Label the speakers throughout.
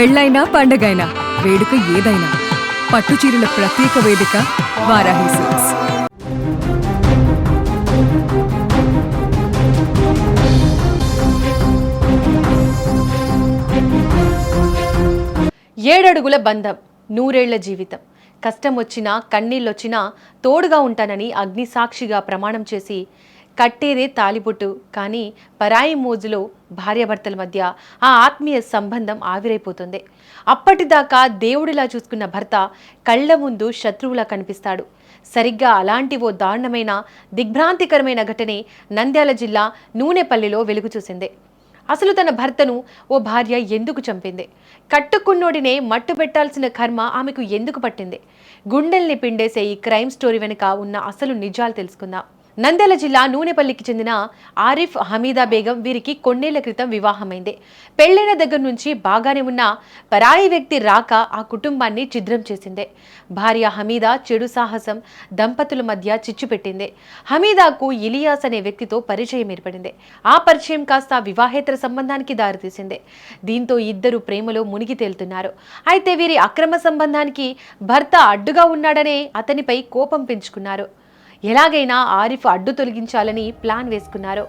Speaker 1: పెళ్ళైనా పండగైనా వేడుక ఏదైనా పట్టుచీరల ప్రత్యేక వేదిక వారాహి సిల్క్స్.
Speaker 2: ఏడడుగుల బంధం, నూరేళ్ల జీవితం. కష్టం వచ్చినా కన్నీళ్ళొచ్చినా తోడుగా ఉంటానని అగ్నిసాక్షిగా ప్రమాణం చేసి కట్టేదే తాలిబొట్టు. కానీ పరాయి మోజులో భార్యాభర్తల మధ్య ఆ ఆత్మీయ సంబంధం ఆవిరైపోతుంది. అప్పటిదాకా దేవుడిలా చూసుకున్న భర్త కళ్ల ముందు శత్రువులా కనిపిస్తాడు. సరిగ్గా అలాంటి ఓ దారుణమైన దిగ్భ్రాంతికరమైన ఘటనే నంద్యాల జిల్లా నూనెపల్లిలో వెలుగు చూసింది. అసలు తన భర్తను ఓ భార్య ఎందుకు చంపింది? కట్టుకున్నోడినే మట్టు పెట్టాల్సిన కర్మ ఆమెకు ఎందుకు పట్టింది? గుండెల్ని పిండేసే ఈ క్రైమ్ స్టోరీ వెనుక ఉన్న అసలు నిజాలు తెలుసుకుందాం. నంద్యాల జిల్లా నూనెపల్లికి చెందిన ఆరిఫ్ హమీదా బేగం వీరికి కొన్నేళ్ల క్రితం వివాహమైంది. పెళ్లైన దగ్గర నుంచి బాగానే ఉన్న పరాయి వ్యక్తి రాక ఆ కుటుంబాన్ని ఛిద్రం చేసింది. భార్య హమీదా చెడు సాహసం దంపతుల మధ్య చిచ్చు పెట్టింది. హమీదాకు ఇలియాస్ అనే వ్యక్తితో పరిచయం ఏర్పడింది. ఆ పరిచయం కాస్త వివాహేతర సంబంధానికి దారితీసింది. దీంతో ఇద్దరు ప్రేమలో మునిగి తేలుతున్నారు. అయితే వీరి అక్రమ సంబంధానికి భర్త అడ్డుగా ఉన్నాడనే అతనిపై కోపం పెంచుకున్నారు. ఎలాగైనా ఆరిఫ్ అడ్డు తొలగించాలని ప్లాన్ వేసుకున్నారు.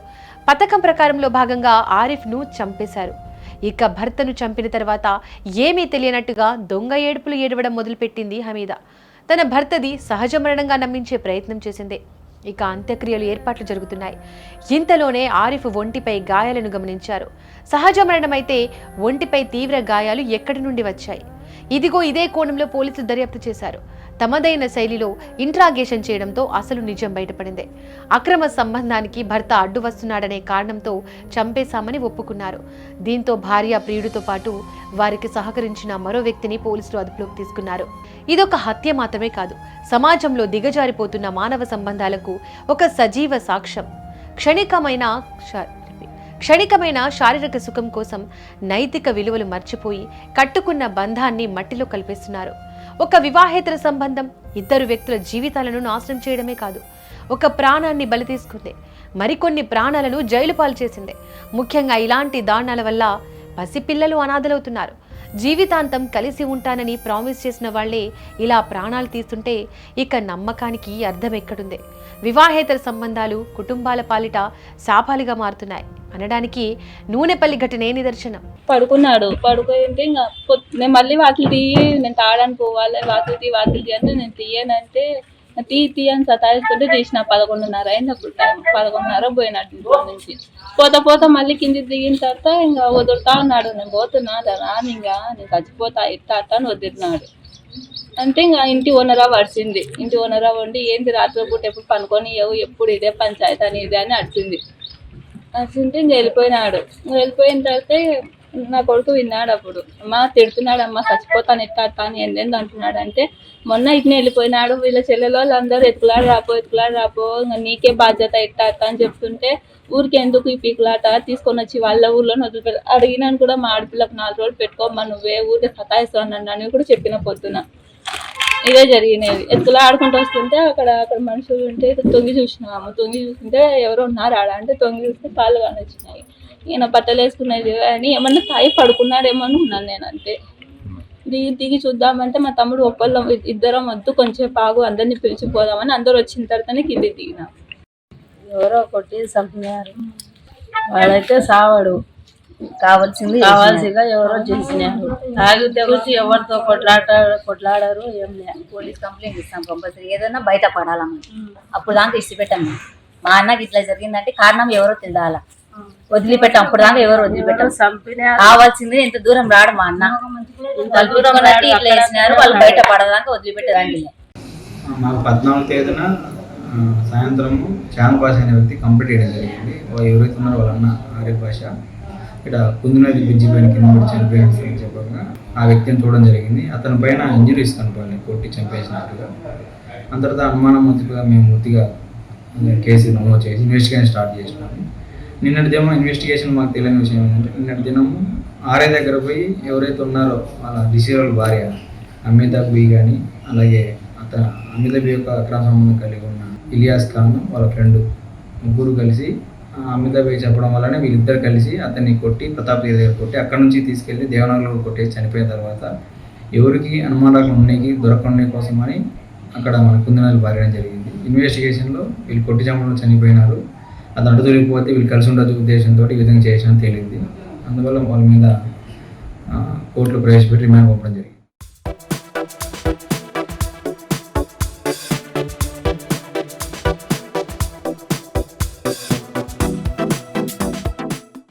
Speaker 2: పథకం ప్రకారంలో భాగంగా ఆరిఫ్ను చంపేశారు. ఇక భర్తను చంపిన తర్వాత ఏమీ తెలియనట్టుగా దొంగ ఏడుపులు ఏడవడం మొదలుపెట్టింది హమీదా. తన భర్తది సహజ మరణంగా నమ్మించే ప్రయత్నం చేసింది. ఇక అంత్యక్రియలు ఏర్పాట్లు జరుగుతున్నాయి. ఇంతలోనే ఆరిఫ్ ఒంటిపై గాయాలను గమనించారు. సహజ మరణమైతే ఒంటిపై తీవ్ర గాయాలు ఎక్కడి నుండి వచ్చాయి? ఇదిగో ఇదే కోణంలో పోలీసులు దర్యాప్తు చేశారు. తమదైన శైలిలో ఇంట్రాగేషన్ చేయడంతో అసలు నిజం బయటపడింది. అక్రమ సంబంధానికి భర్త అడ్డు వస్తున్నాడనే కారణంతో చంపేశామని ఒప్పుకున్నారు. దీంతో భార్య ప్రియుడితో పాటు వారికి సహకరించిన మరో వ్యక్తిని పోలీసులు అదుపులోకి తీసుకున్నారు. ఇదొక హత్య మాత్రమే కాదు, సమాజంలో దిగజారిపోతున్న మానవ సంబంధాలకు ఒక సజీవ సాక్ష్యం. క్షణికమైన శారీరక సుఖం కోసం నైతిక విలువలు మర్చిపోయి కట్టుకున్న బంధాన్ని మట్టిలో కలిపేస్తున్నారు. ఒక వివాహేతర సంబంధం ఇద్దరు వ్యక్తుల జీవితాలను నాశనం చేయడమే కాదు, ఒక ప్రాణాన్ని బలి తీసుకుంది, మరికొన్ని ప్రాణాలను జైలు పాలు చేసింది. ముఖ్యంగా ఇలాంటి దారుణాల వల్ల పసిపిల్లలు అనాథలవుతున్నారు. జీవితాంతం కలిసి ఉంటానని ప్రామిస్ చేసిన వాళ్లే ఇలా ప్రాణాలు తీస్తుంటే ఇక నమ్మకానికి అర్థం ఎక్కడుంది? వివాహేతర సంబంధాలు కుటుంబాల పాలిట శాపాలుగా మారుతున్నాయి అనడానికి నూనెపల్లి ఘటనే నిదర్శనం.
Speaker 3: పడుకున్నాడు, పడుకుంటే ఇంకా నేను మళ్ళీ వాకిలి తీయి, నేను తాగడానికి పోవాలి, వాకిలి తీ అంటే నేను తీయనంటే తీ అని సతాయిస్తుంటే తీసిన. 11:30 అయింది అప్పుడు టైం. 11:30 పోయినట్టు ఇంట్లో నుంచి. పోతా మళ్ళీ కింది దిగిన తర్వాత ఇంకా వదులుతా ఉన్నాడు. నేను పోతున్నా రాని, ఇంకా నేను చచ్చిపోతా ఇట్టా అని వదిలినాడు. అంటే ఇంకా ఇంటి ఓనరా వడిచింది. ఇంటి ఓనరా వండి ఏంటి రాత్రి పూట ఎప్పుడు పనుకొని ఎప్పుడు ఇదే పంచాయతీ అని ఇదే అని అడిచింది. అడిచింటే ఇంక వెళ్ళిపోయినాడు. వెళ్ళిపోయిన తర్వాత నా కొడుకు విన్నాడు. అప్పుడు అమ్మ తిడుతున్నాడు, అమ్మ చచ్చిపోతాను ఎట్టా అని ఏందేంది అంటున్నాడు. అంటే మొన్న ఇట్నే వెళ్ళిపోయినాడు, వీళ్ళ చెల్లెలు వాళ్ళందరూ ఎత్తుకులాడు రాపో ఇంకా నీకే బాధ్యత ఎట్టా అని చెప్తుంటే ఊరికి ఎందుకు ఈ పీకులాట తీసుకొని వచ్చి వాళ్ళ ఊర్లోనే వదిలిపెట్ట అడిగినాను కూడా. మా ఆడపిల్లకు 4 రోజులు పెట్టుకోమ్మా, నువ్వే ఊరికే సతాయిస్తాను అని కూడా చెప్పిన. పొద్దున ఇదే జరిగినది. ఎత్తులా ఆడుకుంటూ వస్తుంటే అక్కడ మనుషులు ఉంటే తొంగి చూసినాము. తొంగి చూస్తుంటే ఎవరో ఉన్నారు ఆడ. అంటే తొంగి చూస్తే కాళ్ళు కానొచ్చినాయి. ఈయన బట్టలు వేసుకునేది అని ఏమన్నా తాయి పడుకున్నాడేమో ఉన్నాను నేను. అంతే దిగి చూద్దామంటే మా తమ్ముడు ఒక్కళ్ళు ఇద్దరం వద్దు కొంచెం పాగు అందరినీ పిలిచిపోదామని అందరు వచ్చిన తర్వాతనే కింది దిగిన.
Speaker 4: ఎవరో కొట్టి చంపినారు. వాడైతే సావాడు, కావాల్సిందిగా ఎవరో చేసినారు. తాగితే వచ్చి ఎవరితో కొట్లాడారు ఏం లేదు.
Speaker 5: పోలీస్ కంప్లైంట్ ఇస్తాం కంపల్సరీ. ఏదైనా బయట పడాలమ్మా, అప్పుడు దాకా ఇచ్చిపెట్టాము. మా అన్నకి ఇట్లా జరిగిందంటే కారణం ఎవరో తెలియాల, వదిలిపెట్టాం. అప్పుడు దాకా ఎవరు వదిలిపెట్టాం. కావాల్సింది ఇంత దూరం రాడు మా అన్న. ఇట్లా వేసినారు, వాళ్ళు బయట పడదాకా వదిలిపెట్టేదాన్ని.
Speaker 6: మాకు 14వ తేదీన సాయంత్రము చాన్ భాష అనే వ్యక్తి కంప్లీట్ చేయడం జరిగింది. ఎవరైతే ఉన్నారో వాళ్ళ అన్న ఆరిఫ్ భాష ఇక్కడ కుందునది బ్రిడ్జి పైన కింద పడి చనిపోయింది చెప్పగా ఆ వ్యక్తిని చూడడం జరిగింది. అతని పైన ఇంజరీస్ కనపడి కొట్టి చంపేసినట్టుగా. అంతటా అనుమానం మొత్తిగా మేము పూర్తిగా కేసు నమోదు చేసి ఇన్వెస్టిగేషన్ స్టార్ట్ చేసినాము. నిన్నటి దినం ఇన్వెస్టిగేషన్ మాకు తెలియని విషయం ఏంటంటే, నిన్నటి దినము ఆర్ఐ దగ్గర పోయి ఎవరైతే ఉన్నారో వాళ్ళ రిసీవర్ భార్య అమితా బి కానీ, అలాగే అమితా బి యొక్క అక్రమ సంబంధం కలిగి ఉన్న ఇలియాస్ ఖాన్ వాళ్ళ ఫ్రెండ్ ముగ్గురు కలిసి అమితాబ్ చెప్పడం వల్లనే వీళ్ళిద్దరు కలిసి అతన్ని కొట్టి ప్రతాప్ దగ్గర కొట్టి అక్కడ నుంచి తీసుకెళ్ళి దేవనగర్లో కొట్టేసి చనిపోయిన తర్వాత ఎవరికి అనుమానాలు ఉన్నాయి దొరకకుండా కోసమని అక్కడ మన కుందనాలు పారడం జరిగింది. ఇన్వెస్టిగేషన్లో వీళ్ళు కొట్టి చంపడంలో చనిపోయినారు, అది అడ్డు దొరికిపోతే వీళ్ళు కలిసి ఉండదు ఉద్దేశంతో ఈ విధంగా చేసినట్టు తేలింది. అందువల్ల వాళ్ళ మీద కోర్టులో ప్రవేశపెట్టి రిమాండ్ పంపడం జరిగింది.